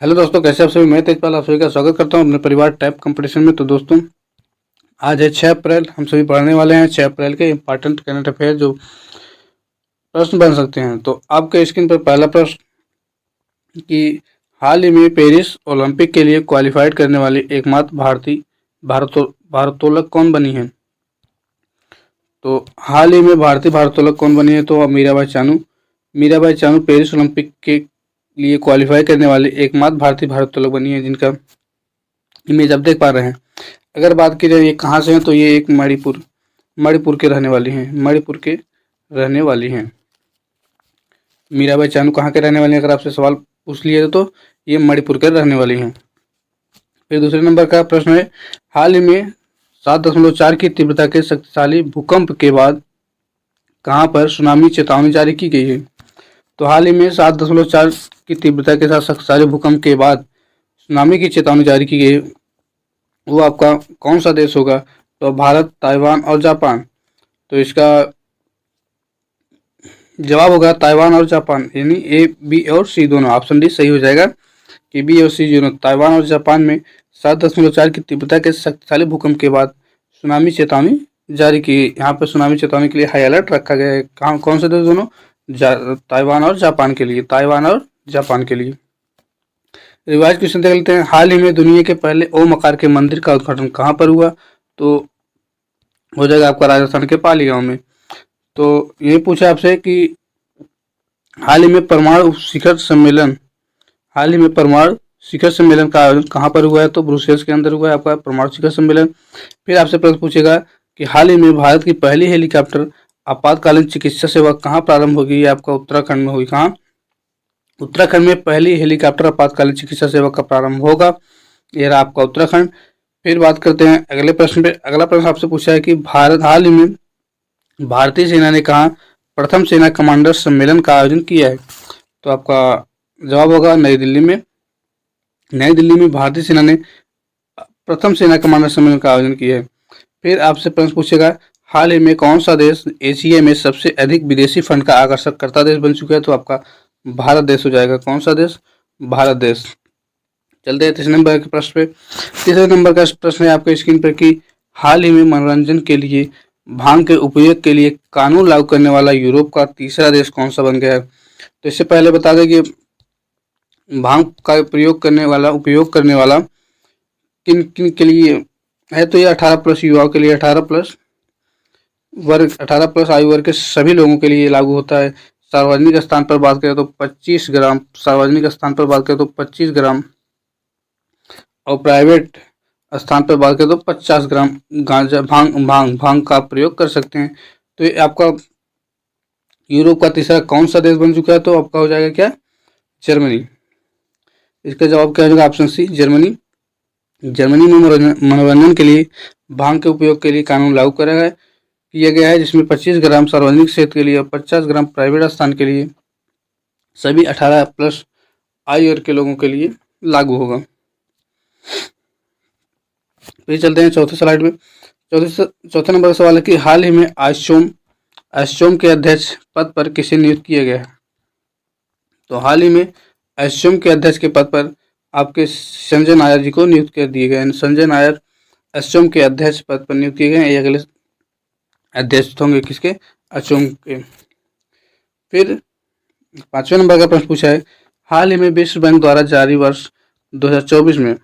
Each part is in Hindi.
हेलो दोस्तों, कैसे आप सभी। मैं तेजपाल आप सभी का स्वागत करता हूं अपने परिवार टैप कंपटीशन में। तो दोस्तों, आज है 6 अप्रैल। हम सभी पढ़ने वाले हैं 6 अप्रैल के इंपॉर्टेंट करंट अफेयर जो प्रश्न बन सकते हैं। तो आपके स्क्रीन पर पहला प्रश्न कि हाल ही में पेरिस ओलंपिक के लिए क्वालिफाइड करने वाली एकमात्र भारतीय भारोत्तोलक कौन बनी है। तो हाल ही में भारतीय भारोत्तोलक कौन बनी है, तो मीराबाई चानू। मीराबाई चानू पेरिस ओलंपिक के लिए क्वालिफाई करने वाली एकमात्र भारतीय भारोत्तोलक बनी है, जिनका इमेज आप देख पा रहे हैं। अगर बात की जाए ये कहाँ से हैं, तो ये एक मणिपुर के रहने वाली हैं। मणिपुर के रहने वाली हैं मीराबाई चानू कहाँ के रहने वाली हैं, अगर आपसे सवाल पूछ लिया तो ये मणिपुर के रहने वाली हैं। फिर दूसरे नंबर का प्रश्न है, हाल ही में 7.4 की तीव्रता के शक्तिशाली भूकंप के बाद कहाँ पर सुनामी चेतावनी जारी की गई है। तो हाल ही में 7.4 की तीव्रता के साथ शक्तिशाली भूकंप के बाद सुनामी की चेतावनी जारी की गई, वो आपका कौन सा देश होगा। तो भारत, ताइवान और जापान। तो इसका जवाब होगा ताइवान और जापान, यानी ए, बी और सी दोनों। ऑप्शन डी सही हो जाएगा कि बी और सी दोनों। ताइवान और जापान में 7.4 की तीव्रता के शक्तिशाली भूकंप के बाद सुनामी चेतावनी जारी की। यहाँ पर सुनामी चेतावनी के लिए हाई अलर्ट रखा गया है। कहाँ कौन से देश दोनों, ताइवान और जापान के लिए। ताइवान और जापान के लिए। रिवाइज क्वेश्चन देख लेते हैं। हाल ही में दुनिया के पहले ओम आकार के मंदिर का उद्घाटन कहाँ पर हुआ। तो हो जाएगा आपका राजस्थान के पाली गांव में। तो ये पूछा आपसे कि हाल ही में परमाणु शिखर सम्मेलन का आयोजन कहाँ पर हुआ है। तो ब्रुसेल्स के अंदर हुआ है आपका परमाणु शिखर सम्मेलन। फिर आपसे प्रश्न पूछेगा कि हाल ही में भारत की पहली हेलीकॉप्टर आपातकालीन चिकित्सा सेवा कहाँ प्रारंभ होगी। ये आपका उत्तराखंड में हुई। कहाँ, उत्तराखंड में पहली हेलीकॉप्टर आपातकालीन चिकित्सा सेवा का प्रारंभ होगा। यह रहा आपका उत्तराखंड। फिर बात करते हैं अगले प्रश्न पे। अगला प्रश्न आपसे पूछा है कि भारत हाल ही में भारतीय सेना ने कहा प्रथम सेना कमांडर सम्मेलन का आयोजन किया है। तो आपका जवाब होगा नई दिल्ली में। नई दिल्ली में भारतीय सेना ने प्रथम सेना कमांडर सम्मेलन का आयोजन किया है। फिर आपसे प्रश्न पूछेगा हाल ही में कौन सा देश एशिया में सबसे अधिक विदेशी फंड का आकर्षक करता देश बन चुका है। तो आपका भारत देश हो जाएगा। कौन सा देश, भारत देश। चलते हैं तीसरे नंबर के प्रश्न पे। तीसरे नंबर का प्रश्न है आपके स्क्रीन पर कि हाल ही में मनोरंजन के लिए भांग के उपयोग के लिए कानून लागू करने वाला यूरोप का तीसरा देश कौन सा बन गया है। तो इससे पहले बता दें कि भांग का उपयोग करने वाला किन किन के लिए है। तो ये 18+ युवाओं के लिए, 18+ आयु वर्ग के सभी लोगों के लिए लागू होता है। सार्वजनिक स्थान पर बात करें तो 25 ग्राम, सार्वजनिक स्थान पर बात करें तो 25 ग्राम और प्राइवेट स्थान पर बात करें तो 50 ग्राम गांजा भांग का प्रयोग कर सकते हैं। तो ये आपका यूरोप का तीसरा कौन सा देश बन चुका है। तो आपका हो जाएगा क्या, जर्मनी। इसका जवाब क्या हो जाएगा, ऑप्शन सी, जर्मनी। जर्मनी में मनोरंजन के लिए भांग के उपयोग के लिए कानून लागू किया गया है, जिसमें 25 ग्राम सार्वजनिक क्षेत्र के लिए और 50 ग्राम प्राइवेट स्थान के लिए सभी 18+ आयु वर्ग के लोगों के लिए लागू होगा। फिर चलते हैं चौथे स्लाइड में। चौथे नंबर का सवाल है कि हाल ही में एसोचैम के अध्यक्ष पद पर किसे नियुक्त किया गया है। तो हाल ही में एसोचैम के अध्यक्ष के पद पर आपके संजय नायर जी को नियुक्त कर दिए गए। संजय नायर एसोचैम के अध्यक्ष पद पर नियुक्त किए गए। ये अगले अध्यक्ष होंगे किसके, एसोचैम के। फिर 5वें नंबर का प्रश्न पूछा है, हाल ही में विश्व बैंक द्वारा जारी वर्ष 2024 में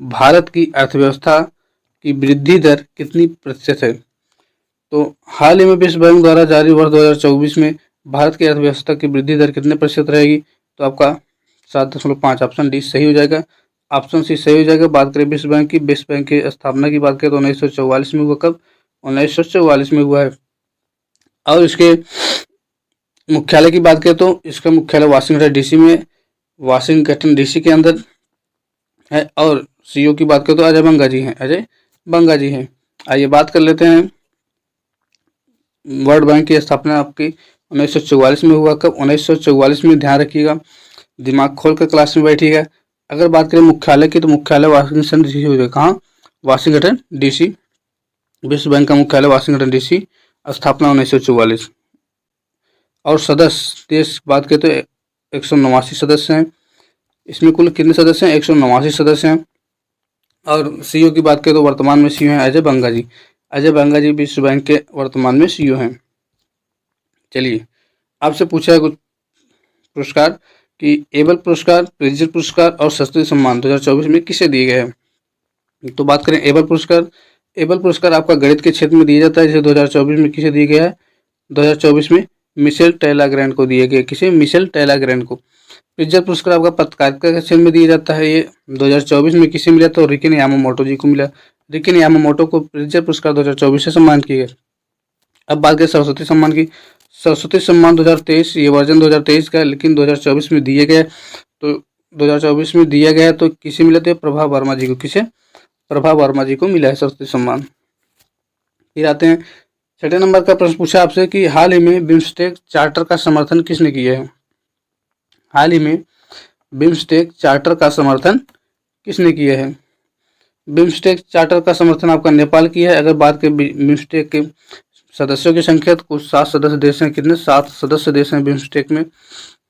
भारत की अर्थव्यवस्था की वृद्धि दर कितनी प्रतिशत है। तो हाल ही में विश्व बैंक द्वारा जारी वर्ष 2024 में भारत की अर्थव्यवस्था की वृद्धि दर कितने प्रतिशत रहेगी। तो आपका 7.5। ऑप्शन डी सही हो जाएगा। ऑप्शन सी सही हो जाएगा। बात करें विश्व बैंक की स्थापना की बात करें तो 1944 में हुआ। कब, 1944 में हुआ है। और इसके मुख्यालय की बात करें तो इसका मुख्यालय वाशिंगटन डीसी के अंदर है। और सीईओ की बात करें तो अजय बंगा जी हैं। आइए बात कर लेते हैं वर्ल्ड बैंक की स्थापना आपकी 1944 में हुआ। कब, 1944 में। ध्यान रखिएगा, दिमाग खोल कर क्लास में बैठिएगा। अगर बात करें मुख्यालय की तो मुख्यालय वाशिंगटन डीसी हो जाएगा। कहाँ, वाशिंगटन डीसी। विश्व बैंक का मुख्यालय वाशिंगटन डीसी, स्थापना 1944। और सदस्य देश बात करें तो 189 सदस्य हैं। इसमें कुल कितने सदस्य हैं? 189 सदस्य हैं। और सीईओ की बात करें तो वर्तमान में सीईओ हैं अजय बंगा जी। अजय बंगा जी विश्व बैंक के वर्तमान में सीईओ हैं। चलिए, आपसे पूछा है कुछ पुरस्कार कि एबल पुरस्कार, प्रित्जर पुरस्कार और सरस्वती सम्मान 2024 में किसे दिए गए हैं। तो बात करें एबल पुरस्कार। एबल पुरस्कार आपका गणित के क्षेत्र में दिया जाता है, जिसे 2024 में किसे दिया गया है? 2024 में मिशेल टेलाग्रैंड को दिए गए। किसे? मिशेल टेलाग्रैंड को। प्रित्जर पुरस्कार आपका पत्रकारिता के क्षेत्र में दिया जाता है। ये 2024 में किसे मिला? तो रिकिन यामामोटो जी को मिला। रिकिन यामामोटो को प्रित्जर पुरस्कार 2024 से सम्मानित किया गया। अब बात करें सरस्वती सम्मान की। सरस्वती सम्मान 2023, ये वर्जन 2023 का है, लेकिन 2024 में दिए गए। तो 2024 में दिया गया तो किसे मिला? तो प्रभा वर्मा जी को। किसे? प्रभा वर्मा जी को मिला है सरस्वती सम्मान। फिर आते हैं 6 नंबर का प्रश्न पूछा आपसे कि हाल ही में बिम्स्टेक चार्टर का समर्थन किसने किया है? हाल ही में बिम्स्टेक चार्टर का समर्थन किसने किया है? बिम्स्टेक चार्टर का समर्थन आपका नेपाल किया है। अगर बात करें बिम्स्टेक के सदस्यों की संख्या तो कुछ 7 सदस्य देश हैं। कितने? 7 सदस्य देश हैं बिम्स्टेक में,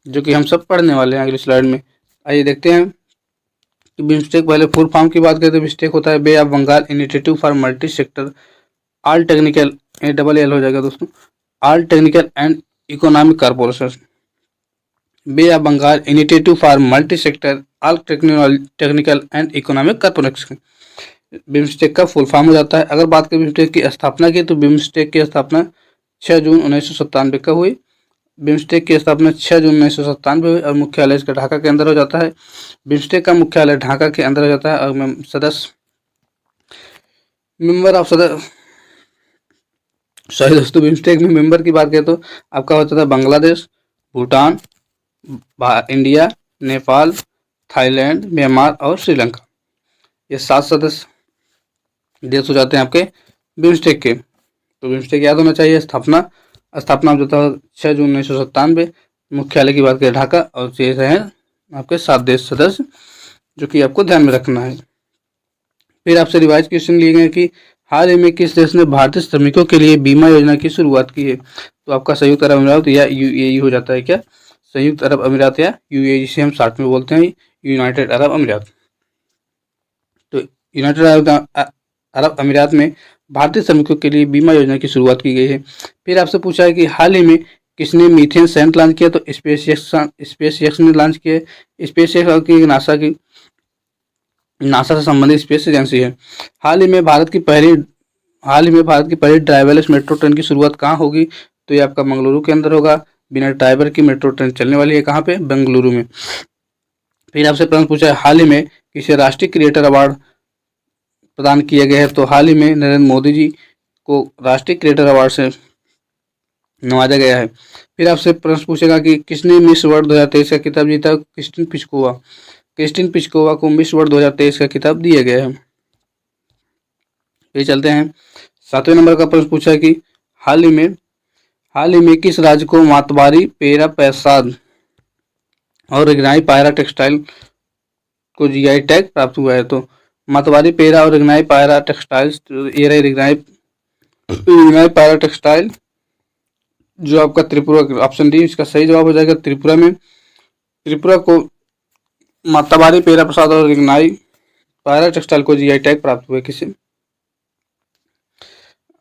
जो कि हम सब पढ़ने वाले हैं अगली स्लाइड में। आइए देखते हैं कि बिम्स्टेक, पहले फुल फॉर्म की बात करें तो बिम्स्टेक होता है bay of Bengal initiative for multi sector all technical, ALL हो जाएगा दोस्तों, all technical and economic corporation. Bay of Bengal initiative for multi sector all technical and economic corporation BIMSTEC का फुल फॉर्म हो जाता है। अगर बात करें बिम्स्टेक की स्थापना की तो बिम्स्टेक की स्थापना 6 जून 1997 का हुई। बिम्स्टेक की स्थापना 6 जून 1997 हुई और मुख्यालय इसका ढाका के अंदर हो जाता है। बिम्स्टेक का मुख्यालय ढाका के अंदर हो जाता है। और सदस्य मेंबर ऑफ सदस्य सॉरी दोस्तों, बिम्स्टेक में मेंबर की बात करें तो आपका होता था Bangladesh, Bhutan, India, Nepal, Thailand, Myanmar और श्रीलंका। ये 7 सदस्य देश हो जाते हैं आपके बिम्स्टेक के। तो बिम्स्टेक याद होना चाहिए। स्थापना जो था 6 जून 1997। मुख्यालय की बात करें ढाका, और ये हैं आपके 7 देश सदस्य, जो कि आपको ध्यान में रखना है। फिर आपसे रिवाइज क्वेश्चन लिए गए कि हाल ही में किस देश ने भारतीय श्रमिकों के लिए बीमा योजना की शुरुआत की है? तो आपका संयुक्त अरब अमीरात या UAE हो जाता है। क्या? संयुक्त अरब अमीरात या UAE, जिसे हम शॉर्ट में बोलते हैं यूनाइटेड अरब अमीरात। तो यूनाइटेड अरब अमीरात में भारतीय श्रमिकों के लिए बीमा योजना की शुरुआत की गई है। फिर आपसे पूछा है कि हाल ही में किसने मीथेन सेंट लॉन्च किया? तो स्पेसएक्स ने लॉन्च किया। स्पेसएक्स की नासा से संबंधित स्पेस एजेंसी है। हाल ही में भारत की पहली ड्राइवरलेस मेट्रो ट्रेन की शुरुआत कहाँ होगी? तो ये आपका मंगलुरु के अंदर होगा। बिना ड्राइवर की मेट्रो ट्रेन चलने वाली है। कहाँ पे? बेंगलुरु में। फिर आपसे प्रश्न पूछा है हाल ही में किसे राष्ट्रीय क्रिएटर अवार्ड प्रदान किया गया है? तो हाल ही में नरेंद्र मोदी जी को राष्ट्रीय क्रिएटर अवार्ड से नवाजा गया है। फिर आपसे प्रश्न पूछेगा कि किसने मिस वर्ल्ड 2023 का खिताब जीता? क्रिस्टिन पिस्कोवा को मिस वर्ल्ड 2023 का खिताब दिया गया है। फिर चलते हैं 7वें नंबर का प्रश्न पूछा है कि हाल ही में किस राज्य को मातबारी, पेरा प्रसाद और रिगनाई पायरा टेक्सटाइल को GI टैग प्राप्त हुआ है? तो मातबारी, पेरा और रिगनाई पायरा टेक्सटाइल्स, ये रही रिगनाई पायरा टेक्सटाइल, जो आपका त्रिपुरा, ऑप्शन डी इसका सही जवाब हो जाएगा। त्रिपुरा को मातबारी, पेरा प्रसाद और रिगनाई पायरा टेक्सटाइल को GI टैग प्राप्त हुआ है। किसे?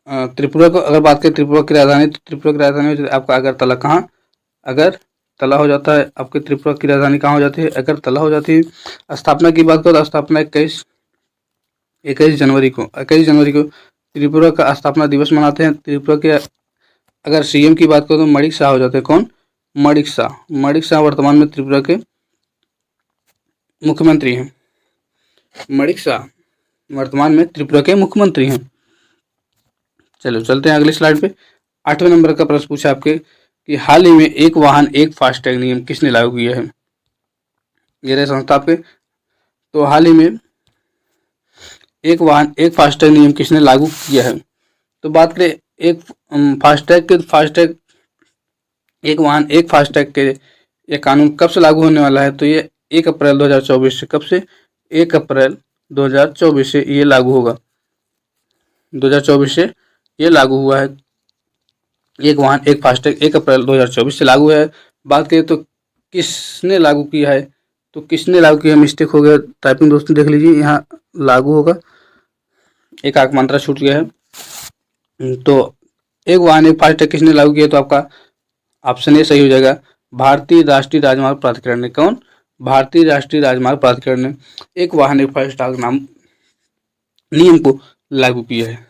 त्रिपुरा को। अगर बात करें त्रिपुरा की राजधानी, तो त्रिपुरा की राजधानी आपका अगरतला। कहाँ? अगरतला हो जाता है। आपके त्रिपुरा की राजधानी कहाँ हो जाती है? अगरतला हो जाती है। स्थापना की बात करो तो स्थापना 21 जनवरी को त्रिपुरा का स्थापना दिवस मनाते हैं। त्रिपुरा के अगर CM की बात करो तो मणिक शाह हो जाते हैं। कौन? मणिक शाह वर्तमान में त्रिपुरा के मुख्यमंत्री हैं। मणिक शाह वर्तमान में त्रिपुरा के मुख्यमंत्री हैं। चलो चलते हैं अगली स्लाइड पे। 8वें नंबर का प्रश्न पूछा आपके कि हाल ही में एक वाहन एक फास्टैग नियम किसने लागू किया है? ये रहे संस्था आपके। तो हाल ही में एक वाहन एक फास्टैग नियम किसने लागू किया है? तो बात करें एक वाहन एक फास्टैग के ये कानून कब से लागू होने वाला है? तो ये 1 अप्रैल 2024 से। कब से? 1 अप्रैल 2024 से ये लागू होगा। 2024 से ये लागू हुआ है। एक वाहन एक फास्टैग 1 अप्रैल 2024 से लागू है। बात करें तो किसने लागू किया है, तो किसने लागू किया, मिस्टेक हो गया टाइपिंग दोस्तों, देख लीजिए यहाँ लागू होगा, एक आंक मात्रा छूट गया है। तो एक वाहन एक फास्टैग किसने लागू किया, तो आपका ऑप्शन ए सही हो जाएगा, भारतीय राष्ट्रीय राजमार्ग प्राधिकरण ने। कौन? भारतीय राष्ट्रीय राजमार्ग प्राधिकरण ने एक वाहन एक फास्टैग नाम नियम को लागू किया है।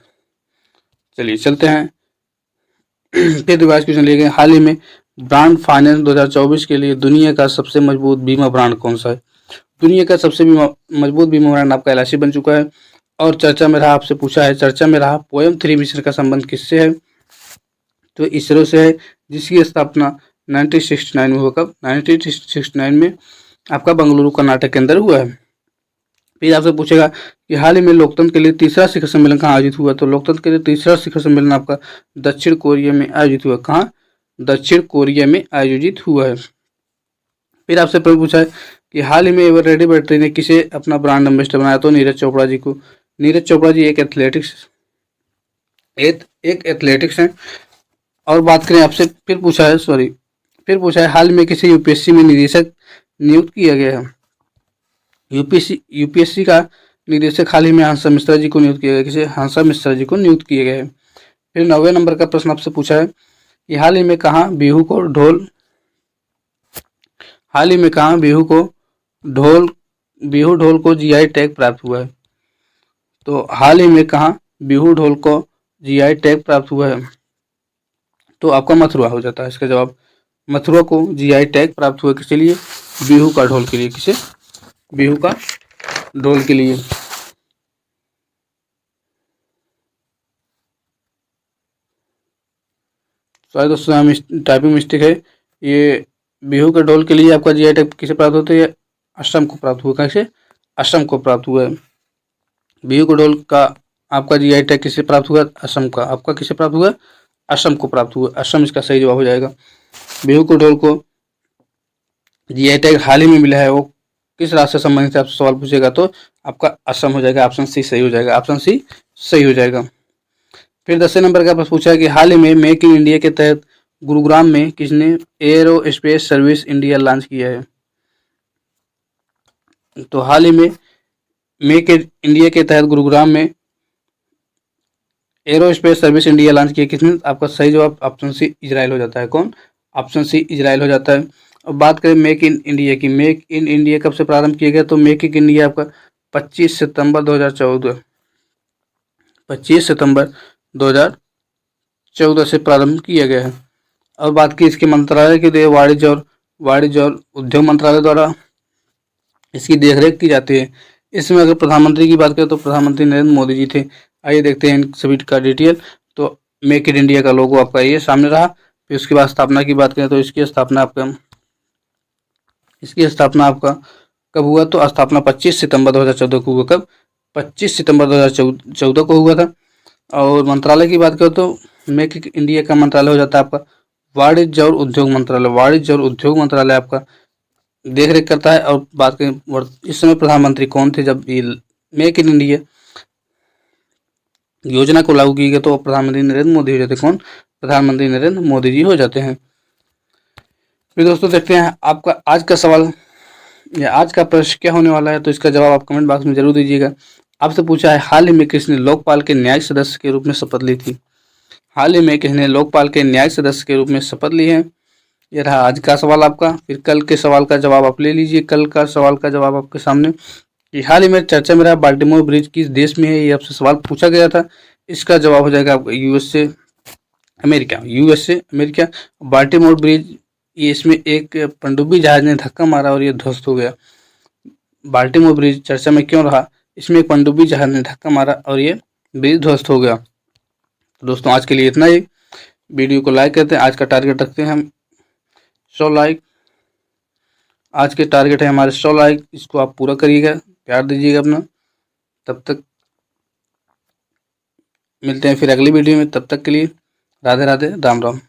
चलिए चलते हैं फिर रिवाइज क्वेश्चन लिए गए। हाल ही में ब्रांड फाइनेंस 2024 के लिए दुनिया का सबसे मजबूत बीमा ब्रांड कौन सा है? दुनिया का सबसे मजबूत बीमा ब्रांड आपका LIC बन चुका है। और चर्चा में रहा, आपसे पूछा है, चर्चा में रहा पोएम 3 मिशन का संबंध किससे है? तो इसरो से है, जिसकी स्थापना 1969 में हुआ। कब? 1969 में आपका बेंगलुरु कर्नाटक के अंदर हुआ है। फिर आपसे पूछेगा कि हाल ही में लोकतंत्र के लिए तीसरा शिखर सम्मेलन कहाँ आयोजित हुआ? तो लोकतंत्र के लिए तीसरा शिखर सम्मेलन आपका दक्षिण कोरिया में आयोजित हुआ। कहाँ? दक्षिण कोरिया में आयोजित हुआ है। फिर आपसे प्रश्न पूछा है कि हाल ही में एवररेडी बैटरी ने किसे अपना ब्रांड एम्बेसडर बनाया? तो नीरज चोपड़ा जी को। नीरज चोपड़ा जी एक एथलेटिक्स हैं। और बात करें आपसे, फिर पूछा है हाल में किसे यूपीएससी में निदेशक नियुक्त किया गया है? यूपीएससी का निदेशक हाल ही में हंसा मिश्रा जी को नियुक्त किया गया। किसे? हंसा मिश्रा जी को नियुक्त किया गया है। फिर 90 नंबर का प्रश्न आपसे पूछा है कि हाल ही में कहाँ बिहू ढोल को जीआई टैग प्राप्त हुआ है? तो हाल ही में कहाँ बिहू ढोल को जीआई टैग प्राप्त हुआ है? तो आपका मथुरा हो जाता है इसका जवाब। मथुरा को जीआई टैग प्राप्त हुआ किसके लिए? बिहू का ढोल के लिए। किसे? बिहू का ढोल के लिए। सॉरी दोस्तों, टाइपिंग मिस्टेक है। ये बिहू के ढोल के लिए आपका जीआई टैग किसे प्राप्त होता है? असम को प्राप्त हुआ। कैसे? असम को प्राप्त हुआ है। बिहू के ढोल का आपका जीआई टैग किसे प्राप्त हुआ? असम का। आपका किसे प्राप्त हुआ? असम को प्राप्त हुआ। असम इसका सही जवाब हो जाएगा। बिहू के ढोल को जीआई टैग हाल ही में मिला है, वो किस राज्य से संबंधित है? आपसे सवाल पूछेगा तो आपका असम हो जाएगा। ऑप्शन सी सही हो जाएगा। ऑप्शन सी सही हो जाएगा। फिर 10 नंबर का प्रश्न पूछा है कि हाल ही में मेक इन इंडिया के तहत गुरुग्राम में किसने एरोस्पेस सर्विस इंडिया लॉन्च किया है? तो हाल ही में मेक इन इंडिया के तहत गुरुग्राम में एरोस्पेस सर्विस इंडिया लॉन्च किया किसने? आपका सही जवाब ऑप्शन सी इजराइल हो जाता है। कौन? ऑप्शन सी इजराइल हो जाता है। अब बात करें मेक इन इंडिया की। मेक इन इंडिया कब से प्रारंभ किया गया? तो मेक इन इंडिया आपका 25 सितंबर 2014 से प्रारंभ किया गया है। और बात की इसके मंत्रालय की, तो वाणिज्य और उद्योग मंत्रालय द्वारा इसकी देखरेख की जाती है। इसमें अगर प्रधानमंत्री की बात करें तो प्रधानमंत्री नरेंद्र मोदी जी थे। आइए देखते हैं इन सभी का डिटेल। तो मेक इन इंडिया का लोगो आपका ये सामने रहा। फिर उसके बाद स्थापना की बात करें तो इसकी स्थापना आपका कब हुआ? तो स्थापना 25 सितंबर 2014 को हुआ। कब? 25 सितंबर 2014 को हुआ था। और मंत्रालय की बात करें तो मेक इन इंडिया का मंत्रालय हो जाता है आपका वाणिज्य और उद्योग मंत्रालय। वाणिज्य और उद्योग मंत्रालय आपका देख रेख करता है। और बात करें इस समय प्रधानमंत्री कौन थे जब ये मेक इन इंडिया योजना को लागू की गई? तो प्रधानमंत्री नरेंद्र मोदी हो जाते। कौन? प्रधानमंत्री नरेंद्र मोदी जी हो जाते हैं। फिर दोस्तों देखते हैं आपका आज का सवाल या आज का प्रश्न क्या होने वाला है, तो इसका जवाब आप कमेंट बॉक्स में जरूर दीजिएगा। आपसे पूछा है हाल ही में किसने लोकपाल के न्यायिक सदस्य के रूप में शपथ ली थी? हाल ही में किसने लोकपाल के न्यायिक सदस्य के रूप में शपथ ली है? ये रहा आज का सवाल आपका। फिर कल के सवाल का जवाब आप ले लीजिए। कल का सवाल का जवाब आपके सामने कि हाल ही में चर्चा में रहा बाल्टीमोर ब्रिज किस देश में है? ये आपसे सवाल पूछा गया था। इसका जवाब हो जाएगा आपका यूएसए अमेरिका। बाल्टीमोर ब्रिज ये इसमें एक पनडुब्बी जहाज ने धक्का मारा और ये ध्वस्त हो गया। बाल्टीमोर ब्रिज चर्चा में क्यों रहा? इसमें एक पनडुब्बी जहाज ने धक्का मारा और ये ब्रिज ध्वस्त हो गया। तो दोस्तों आज के लिए इतना ही। वीडियो को लाइक करते हैं। आज का टारगेट रखते हैं हम 100 लाइक। आज के टारगेट है हमारे 100 लाइक। इसको आप पूरा करिएगा, प्यार दीजिएगा अपना। तब तक मिलते हैं फिर अगली वीडियो में। तब तक के लिए राधे राधे, राम राम।